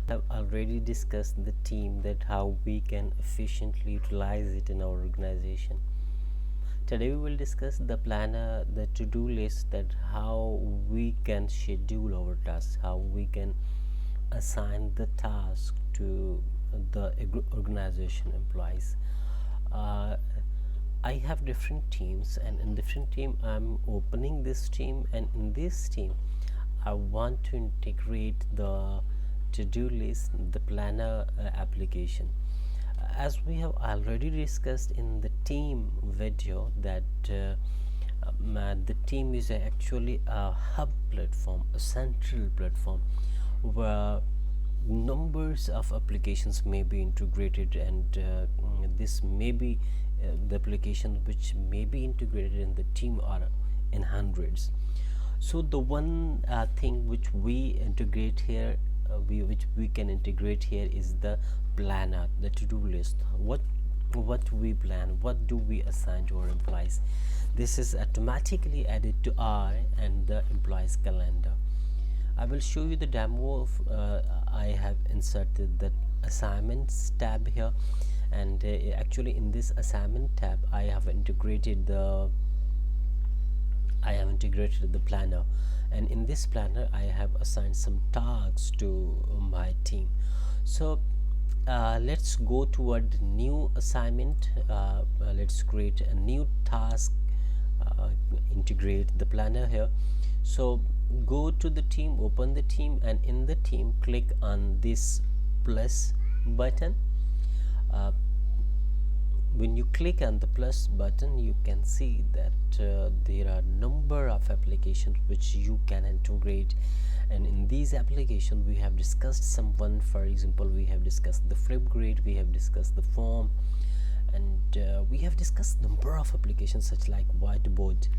have already discussed the team, that how we can efficiently utilize it in our organization. Today we will discuss the planner, the to-do list, that how we can schedule our tasks, how we can assign the task to the organization employees. uh, I have different teams, and in different team I'm opening this team, and in this team I want to integrate the to-do list, the planner application. As we have already discussed in the team video, that the team is actually a hub platform, a central platform, where numbers of applications may be integrated, and this may be the applications which may be integrated in the team are in hundreds. So the one thing which we integrate here, which we can integrate here, is the planner, the to-do list. What we plan, what do we assign to our employees. This is automatically added to our and the employees calendar. I will show you the demo of I have inserted the assignments tab here, and actually in this assignment tab I have integrated the planner, and in this planner I have assigned some tasks to my team. So let's go toward new assignment. Let's create a new task, integrate the planner here. So go to the team, open the team, and in the team click on this plus button. uh, when you click on the plus button, you can see that there are number of applications which you can integrate, and in these applications we have discussed some one. For example, we have discussed the Flipgrid, we have discussed the form, and we have discussed number of applications such like whiteboard.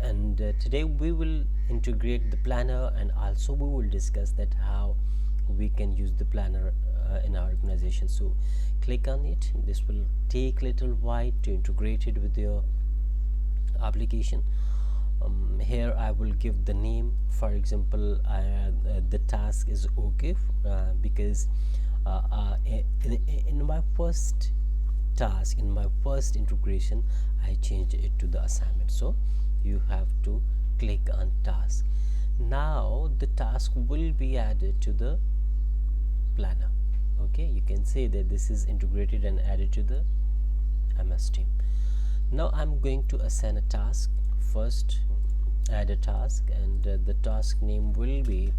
And today we will integrate the planner, and also we will discuss that how we can use the planner in our organization. So click on it. This will take little while to integrate it with your application. Here I will give the name. For example, the task is okay, because in my first task, in my first integration, I changed it to the assignment. So you have to click on task. Now the task will be added to the planner. Okay, you can say that this is integrated and added to the MS team. Now I'm going to assign a task. First, add a task, and the task name will be,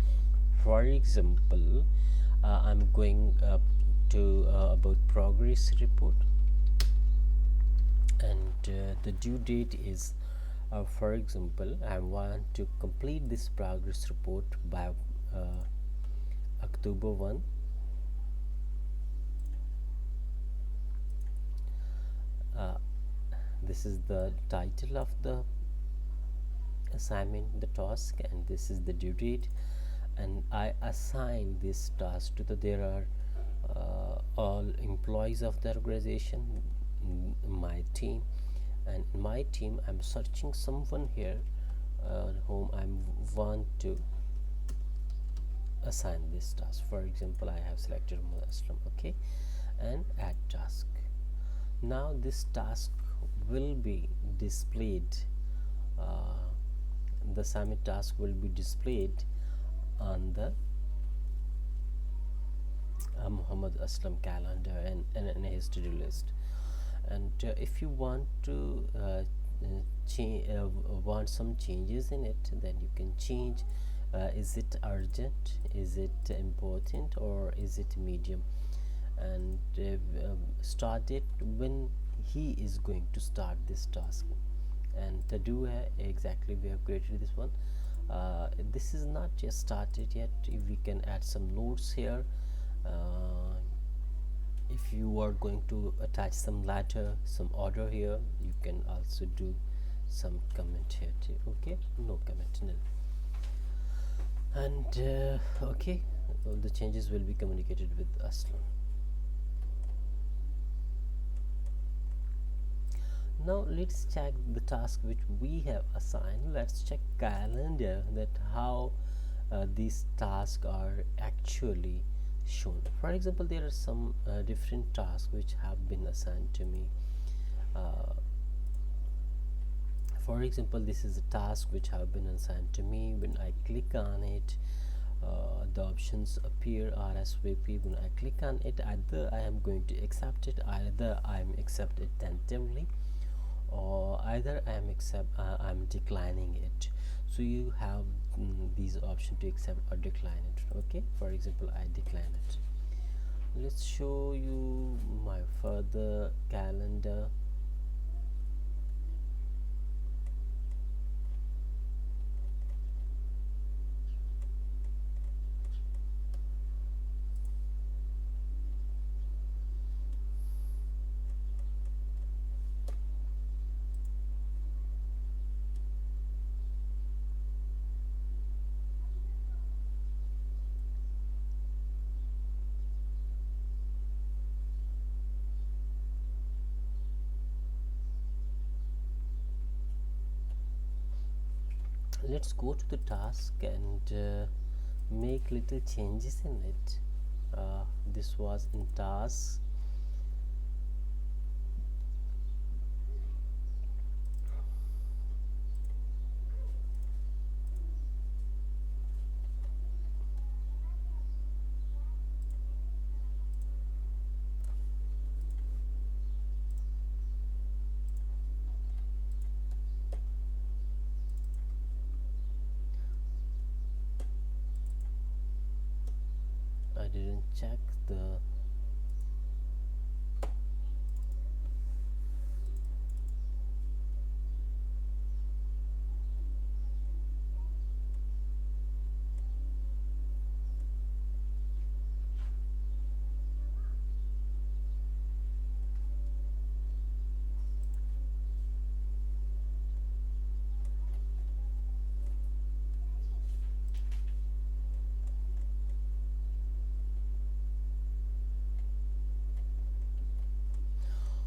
for example, I'm going to about progress report, and the due date is, for example, I want to complete this progress report by October 1. This is the title of the assignment, the task, and this is the due date, and I assign this task to there are all employees of the organization, my team, and in my team I'm searching someone here whom I want to assign this task. For example, I have selected Muslim. Okay, and add task. Now this task will be displayed, the assignment task will be displayed on the Muhammad Aslam calendar and in his to-do list. And if you want to want some changes in it, then you can change. Is it urgent, is it important, or is it medium, and start it when he is going to start this task. And to do exactly, we have created this one. This is not just started yet. If we can add some notes here, if you are going to attach some letter, some order here, you can also do some comment here too. Okay, no comment, nil. And okay, all the changes will be communicated with Aslam. Now let's check the task which we have assigned. Let's check calendar, that how these tasks are actually shown. For example, there are some different tasks which have been assigned to me. uh, for example, this is a task which have been assigned to me. When I click on it, the options appear RSVP. When I click on it, either I am going to accept it, either I am accept it tentatively, or either I'm declining it. So you have these options to accept or decline it. Okay, for example, I decline it. Let's show you my further calendar. Let's go to the task and make little changes in it. This was in task. I didn't check the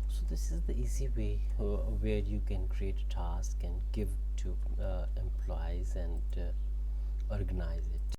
so this is the easy way where you can create a task and give to employees and organize it.